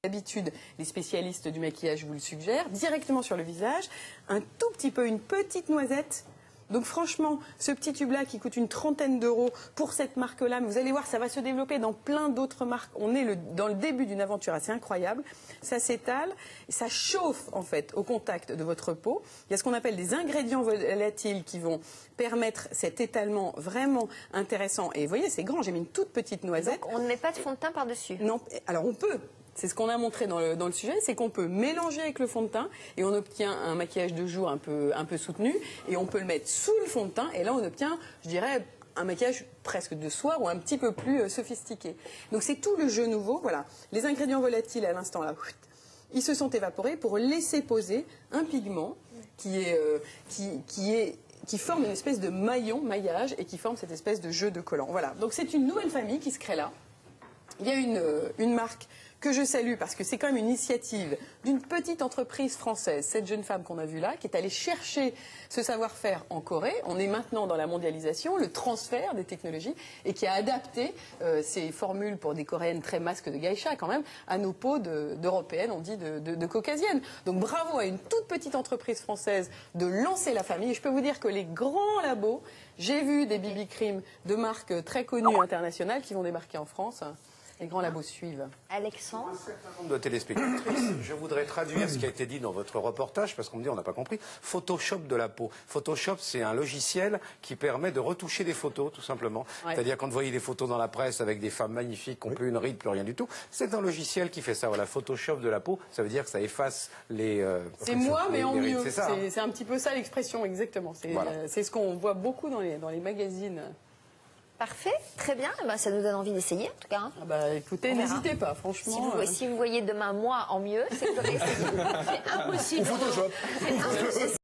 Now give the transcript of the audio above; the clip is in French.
D'habitude, les spécialistes du maquillage vous le suggèrent, directement sur le visage, un tout petit peu, une petite noisette. Donc franchement, ce petit tube-là qui coûte une trentaine d'euros pour cette marque-là, mais vous allez voir, ça va se développer dans plein d'autres marques. On est dans le début d'une aventure assez incroyable. Ça s'étale, ça chauffe en fait au contact de votre peau. Il y a ce qu'on appelle des ingrédients volatiles qui vont permettre cet étalement vraiment intéressant. Et vous voyez, c'est grand, j'ai mis une toute petite noisette. Donc on ne met pas de fond de teint par-dessus? Non, alors on peut. C'est ce qu'on a montré dans le sujet, c'est qu'on peut mélanger avec le fond de teint et on obtient un maquillage de jour un peu soutenu et on peut le mettre sous le fond de teint et là on obtient, je dirais, un maquillage presque de soir ou un petit peu plus sophistiqué. Donc c'est tout le jeu nouveau, voilà. Les ingrédients volatiles à l'instant là, ils se sont évaporés pour laisser poser un pigment qui forme une espèce de maillage et qui forme cette espèce de jeu de collant. Voilà, donc c'est une nouvelle famille qui se crée là. Il y a une marque que je salue parce que c'est quand même une initiative d'une petite entreprise française, cette jeune femme qu'on a vue là, qui est allée chercher ce savoir-faire en Corée. On est maintenant dans la mondialisation, le transfert des technologies et qui a adapté ces formules pour des Coréennes très masques de geisha quand même à nos peaux d'Européennes, on dit de caucasiennes. Donc bravo à une toute petite entreprise française de lancer la famille. Et je peux vous dire que les grands labos, j'ai vu des BB cream de marques très connues internationales qui vont débarquer en France. Les grands labos suivent. Alexandre? Un certain nombre de téléspectatrices, je voudrais traduire ce qui a été dit dans votre reportage, parce qu'on me dit on n'a pas compris. Photoshop de la peau. Photoshop, c'est un logiciel qui permet de retoucher des photos, tout simplement. Ouais. C'est-à-dire quand vous voyez des photos dans la presse avec des femmes magnifiques qui n'ont plus une ride, plus rien du tout, c'est un logiciel qui fait ça. Voilà, Photoshop de la peau, ça veut dire que ça efface les... c'est moi, mais en mieux. C'est un petit peu ça l'expression, exactement. C'est voilà. Ce qu'on voit beaucoup dans les magazines. Parfait, très bien. Ben, ça nous donne envie d'essayer, en tout cas. Hein. Ah bah, écoutez, n'hésitez pas, franchement. Si vous voyez demain moi en mieux, c'est que j'aurais essayé. C'est impossible. Photoshop. C'est impossible.